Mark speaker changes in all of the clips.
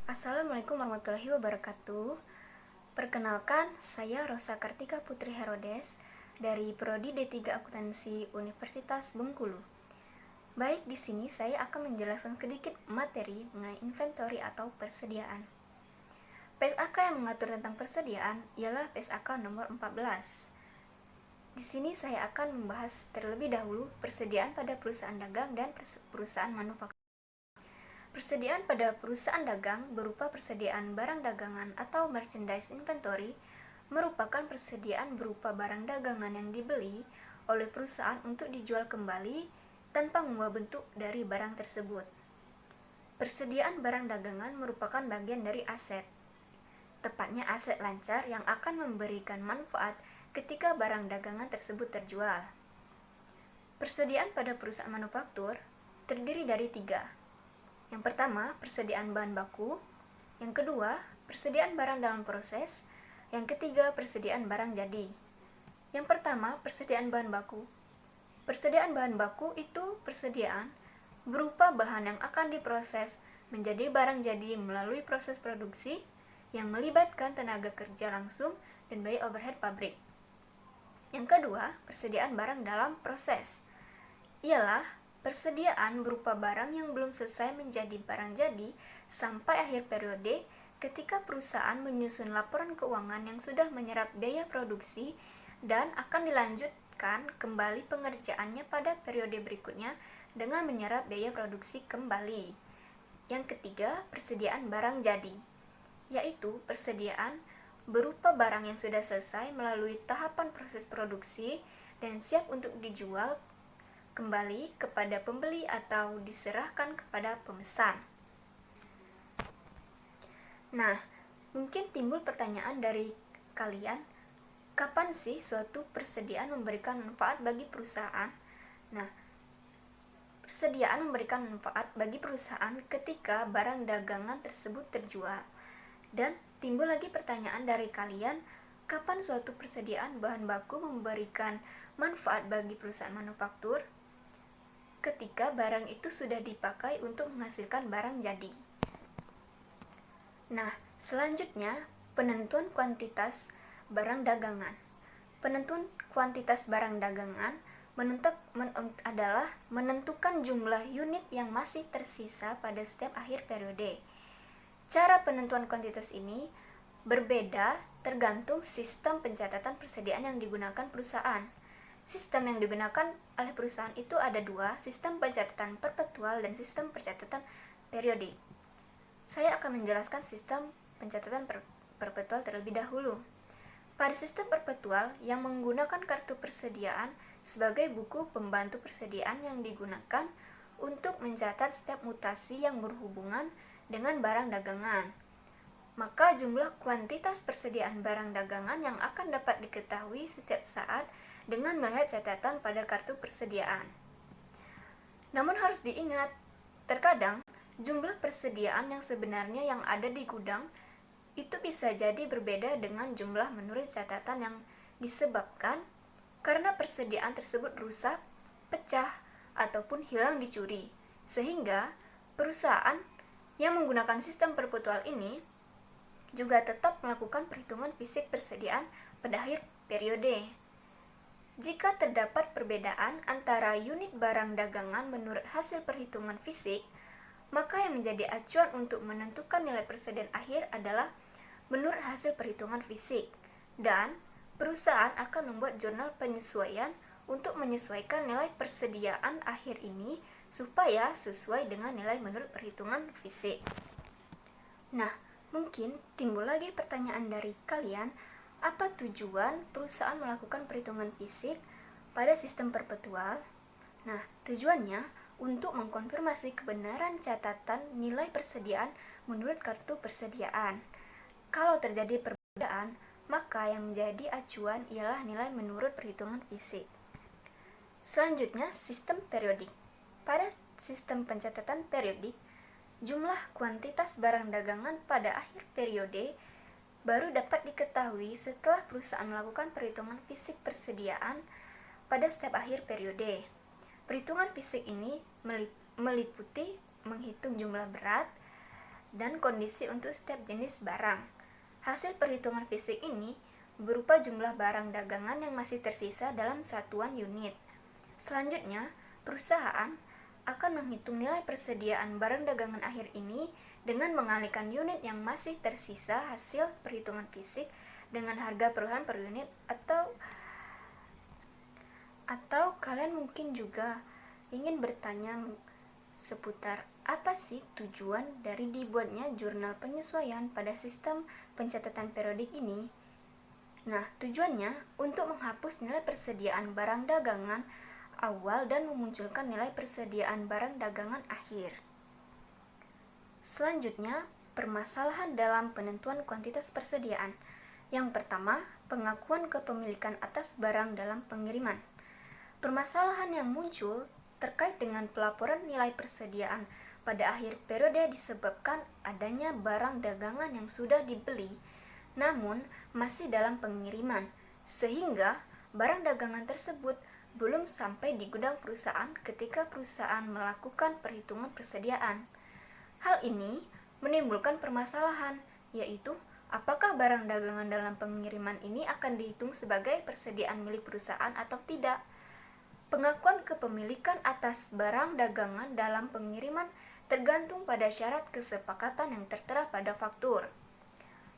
Speaker 1: Assalamualaikum warahmatullahi wabarakatuh. Perkenalkan, saya Rosa Kartika Putri Herodes dari Prodi D3 Akuntansi Universitas Bengkulu. Baik, di sini saya akan menjelaskan sedikit materi mengenai inventory atau persediaan. PSAK yang mengatur tentang persediaan ialah PSAK nomor 14. Di sini saya akan membahas terlebih dahulu persediaan pada perusahaan dagang dan perusahaan manufaktur. Persediaan pada perusahaan dagang berupa persediaan barang dagangan atau merchandise inventory merupakan persediaan berupa barang dagangan yang dibeli oleh perusahaan untuk dijual kembali tanpa mengubah bentuk dari barang tersebut. Persediaan barang dagangan merupakan bagian dari aset, tepatnya aset lancar yang akan memberikan manfaat ketika barang dagangan tersebut terjual. Persediaan pada perusahaan manufaktur terdiri dari 3. Yang pertama, persediaan bahan baku. Yang kedua, persediaan barang dalam proses. Yang ketiga, persediaan barang jadi. Yang pertama, persediaan bahan baku. Persediaan bahan baku itu persediaan berupa bahan yang akan diproses menjadi barang jadi melalui proses produksi yang melibatkan tenaga kerja langsung dan biaya overhead pabrik. Yang kedua, persediaan barang dalam proses. Ialah persediaan berupa barang yang belum selesai menjadi barang jadi sampai akhir periode ketika perusahaan menyusun laporan keuangan yang sudah menyerap biaya produksi dan akan dilanjutkan kembali pengerjaannya pada periode berikutnya dengan menyerap biaya produksi kembali. Yang ketiga, persediaan barang jadi, yaitu persediaan berupa barang yang sudah selesai melalui tahapan proses produksi dan siap untuk dijual kembali kepada pembeli atau diserahkan kepada pemesan. Nah, mungkin timbul pertanyaan dari kalian, kapan sih suatu persediaan memberikan manfaat bagi perusahaan? Nah, persediaan memberikan manfaat bagi perusahaan ketika barang dagangan tersebut terjual. Dan timbul lagi pertanyaan dari kalian, kapan suatu persediaan bahan baku memberikan manfaat bagi perusahaan manufaktur? Ketika barang itu sudah dipakai untuk menghasilkan barang jadi. Nah, selanjutnya penentuan kuantitas barang dagangan. Penentuan kuantitas barang dagangan adalah menentukan jumlah unit yang masih tersisa pada setiap akhir periode. Cara penentuan kuantitas ini berbeda tergantung sistem pencatatan persediaan yang digunakan perusahaan. Sistem yang digunakan oleh perusahaan itu ada 2, sistem pencatatan perpetual dan sistem pencatatan periodik. Saya akan menjelaskan sistem pencatatan perpetual terlebih dahulu. Pada sistem perpetual yang menggunakan kartu persediaan sebagai buku pembantu persediaan yang digunakan untuk mencatat setiap mutasi yang berhubungan dengan barang dagangan, maka jumlah kuantitas persediaan barang dagangan yang akan dapat diketahui setiap saat dengan melihat catatan pada kartu persediaan. Namun harus diingat, terkadang jumlah persediaan yang sebenarnya yang ada di gudang itu bisa jadi berbeda dengan jumlah menurut catatan yang disebabkan karena persediaan tersebut rusak, pecah, ataupun hilang dicuri. Sehingga perusahaan yang menggunakan sistem perpetual ini juga tetap melakukan perhitungan fisik persediaan pada akhir periode. Jika terdapat perbedaan antara unit barang dagangan menurut hasil perhitungan fisik, maka yang menjadi acuan untuk menentukan nilai persediaan akhir adalah menurut hasil perhitungan fisik, dan perusahaan akan membuat jurnal penyesuaian untuk menyesuaikan nilai persediaan akhir ini supaya sesuai dengan nilai menurut perhitungan fisik. Nah, mungkin timbul lagi pertanyaan dari kalian, apa tujuan perusahaan melakukan perhitungan fisik pada sistem perpetual? Nah, tujuannya untuk mengkonfirmasi kebenaran catatan nilai persediaan menurut kartu persediaan. Kalau terjadi perbedaan, maka yang menjadi acuan ialah nilai menurut perhitungan fisik. Selanjutnya, sistem periodik. Pada sistem pencatatan periodik, jumlah kuantitas barang dagangan pada akhir periode baru dapat diketahui setelah perusahaan melakukan perhitungan fisik persediaan pada setiap akhir periode. Perhitungan fisik ini meliputi menghitung jumlah berat, dan kondisi untuk setiap jenis barang. Hasil perhitungan fisik ini berupa jumlah barang dagangan yang masih tersisa dalam satuan unit. Selanjutnya, perusahaan akan menghitung nilai persediaan barang dagangan akhir ini dengan mengalihkan unit yang masih tersisa hasil perhitungan fisik dengan harga perusahaan per unit atau kalian mungkin juga ingin bertanya seputar apa sih tujuan dari dibuatnya jurnal penyesuaian pada sistem pencatatan periodik ini? Nah, tujuannya untuk menghapus nilai persediaan barang dagangan awal dan memunculkan nilai persediaan barang dagangan akhir. Selanjutnya, permasalahan dalam penentuan kuantitas persediaan. Yang pertama, pengakuan kepemilikan atas barang dalam pengiriman. Permasalahan yang muncul terkait dengan pelaporan nilai persediaan pada akhir periode disebabkan adanya barang dagangan yang sudah dibeli namun masih dalam pengiriman, sehingga barang dagangan tersebut belum sampai di gudang perusahaan ketika perusahaan melakukan perhitungan persediaan. Hal ini menimbulkan permasalahan, yaitu apakah barang dagangan dalam pengiriman ini akan dihitung sebagai persediaan milik perusahaan atau tidak. Pengakuan kepemilikan atas barang dagangan dalam pengiriman tergantung pada syarat kesepakatan yang tertera pada faktur.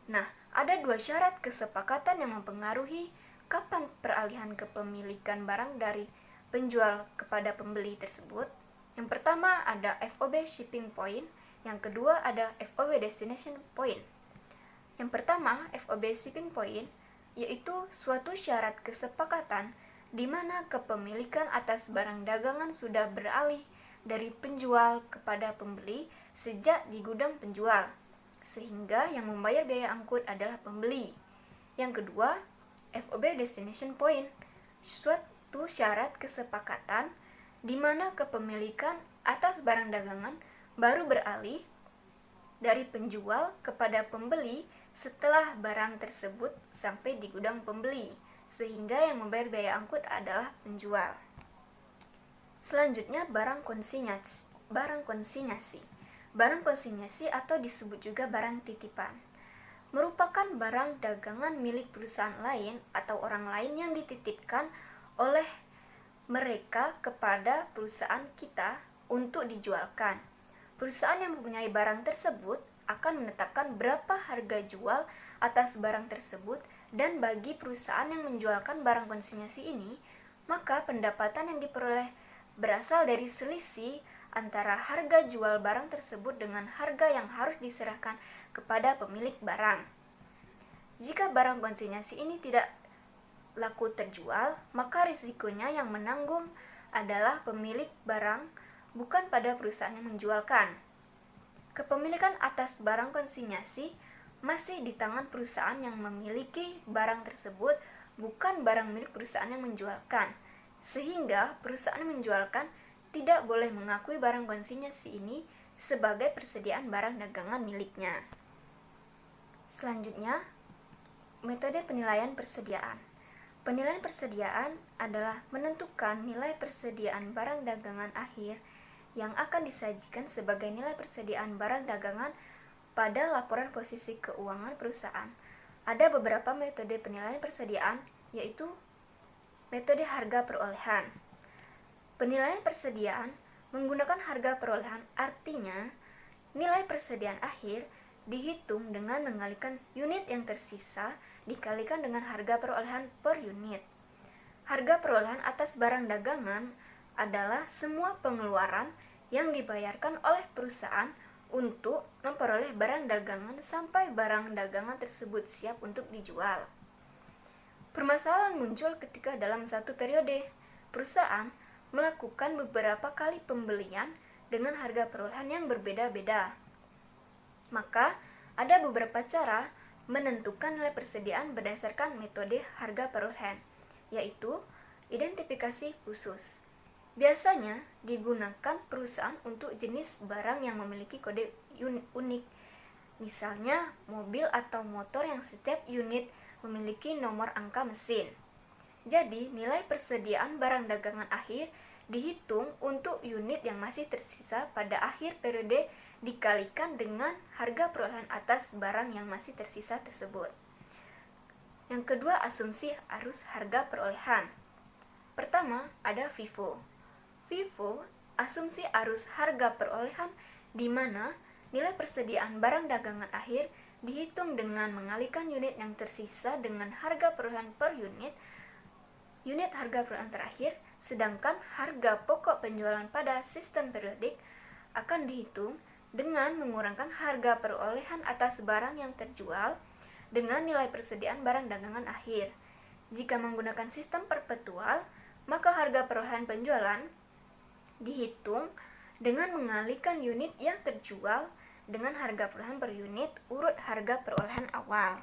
Speaker 1: Nah, ada dua syarat kesepakatan yang mempengaruhi kapan peralihan kepemilikan barang dari penjual kepada pembeli tersebut. Yang pertama ada FOB Shipping Point, yang kedua ada FOB Destination Point. Yang pertama, FOB Shipping Point, yaitu suatu syarat kesepakatan di mana kepemilikan atas barang dagangan sudah beralih dari penjual kepada pembeli sejak di gudang penjual, sehingga yang membayar biaya angkut adalah pembeli. Yang kedua, FOB Destination Point, suatu syarat kesepakatan di mana kepemilikan atas barang dagangan baru beralih dari penjual kepada pembeli setelah barang tersebut sampai di gudang pembeli, sehingga yang membayar biaya angkut adalah penjual. Selanjutnya, barang konsinyasi. Barang konsinyasi atau disebut juga barang titipan merupakan barang dagangan milik perusahaan lain atau orang lain yang dititipkan oleh mereka kepada perusahaan kita untuk dijualkan. Perusahaan yang mempunyai barang tersebut akan menetapkan berapa harga jual atas barang tersebut, dan bagi perusahaan yang menjualkan barang konsinyasi ini, maka pendapatan yang diperoleh berasal dari selisih antara harga jual barang tersebut dengan harga yang harus diserahkan kepada pemilik barang. Jika barang konsinyasi ini tidak laku terjual, maka risikonya yang menanggung adalah pemilik barang, bukan pada perusahaan yang menjualkan. Kepemilikan atas barang konsinyasi masih di tangan perusahaan yang memiliki barang tersebut, bukan barang milik perusahaan yang menjualkan, sehingga perusahaan yang menjualkan tidak boleh mengakui barang konsinyasi ini sebagai persediaan barang dagangan miliknya. Selanjutnya, metode penilaian persediaan. Penilaian persediaan adalah menentukan nilai persediaan barang dagangan akhir yang akan disajikan sebagai nilai persediaan barang dagangan pada laporan posisi keuangan perusahaan. Ada beberapa metode penilaian persediaan, yaitu metode harga perolehan. Penilaian persediaan menggunakan harga perolehan, artinya nilai persediaan akhir dihitung dengan mengalihkan unit yang tersisa dikalikan dengan harga perolehan per unit. Harga perolehan atas barang dagangan adalah semua pengeluaran yang dibayarkan oleh perusahaan untuk memperoleh barang dagangan sampai barang dagangan tersebut siap untuk dijual. Permasalahan muncul ketika dalam satu periode, perusahaan melakukan beberapa kali pembelian dengan harga perolehan yang berbeda-beda. Maka, ada beberapa cara menentukan nilai persediaan berdasarkan metode harga perolehan, yaitu identifikasi khusus. Biasanya digunakan perusahaan untuk jenis barang yang memiliki kode unik, misalnya mobil atau motor yang setiap unit memiliki nomor angka mesin. Jadi, nilai persediaan barang dagangan akhir dihitung untuk unit yang masih tersisa pada akhir periode dikalikan dengan harga perolehan atas barang yang masih tersisa tersebut. Yang kedua, asumsi arus harga perolehan. Pertama, ada FIFO. FIFO, asumsi arus harga perolehan, di mana nilai persediaan barang dagangan akhir dihitung dengan mengalihkan unit yang tersisa dengan harga perolehan per unit harga perolehan terakhir, sedangkan harga pokok penjualan pada sistem periodik akan dihitung dengan mengurangkan harga perolehan atas barang yang terjual dengan nilai persediaan barang dagangan akhir. Jika menggunakan sistem perpetual, maka harga perolehan penjualan dihitung dengan mengalihkan unit yang terjual dengan harga perolehan per unit urut harga perolehan awal.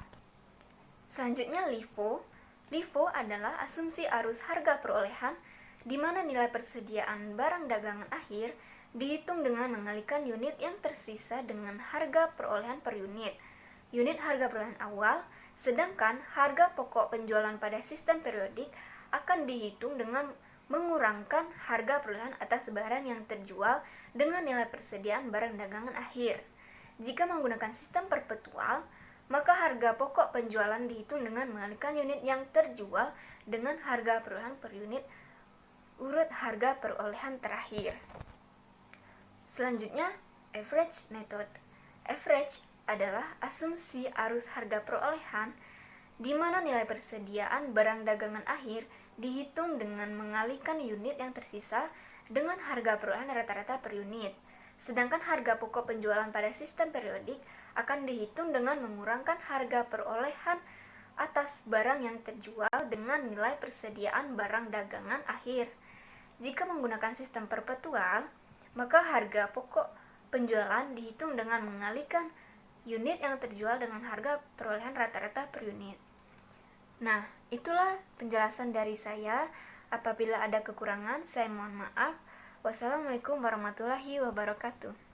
Speaker 1: Selanjutnya LIFO. LIFO adalah asumsi arus harga perolehan di mana nilai persediaan barang dagangan akhir dihitung dengan mengalihkan unit yang tersisa dengan harga perolehan per unit harga perolehan awal, sedangkan harga pokok penjualan pada sistem periodik akan dihitung dengan mengurangkan harga perolehan atas barang yang terjual dengan nilai persediaan barang dagangan akhir. Jika menggunakan sistem perpetual, maka harga pokok penjualan dihitung dengan mengalihkan unit yang terjual dengan harga perolehan per unit urut harga perolehan terakhir. Selanjutnya, average method. Average adalah asumsi arus harga perolehan di mana nilai persediaan barang dagangan akhir dihitung dengan mengalihkan unit yang tersisa dengan harga perolehan rata-rata per unit. Sedangkan harga pokok penjualan pada sistem periodik akan dihitung dengan mengurangkan harga perolehan atas barang yang terjual dengan nilai persediaan barang dagangan akhir. Jika menggunakan sistem perpetual, maka harga pokok penjualan dihitung dengan mengalihkan unit yang terjual dengan harga perolehan rata-rata per unit. Nah, itulah penjelasan dari saya. Apabila ada kekurangan, saya mohon maaf. Wassalamualaikum warahmatullahi wabarakatuh.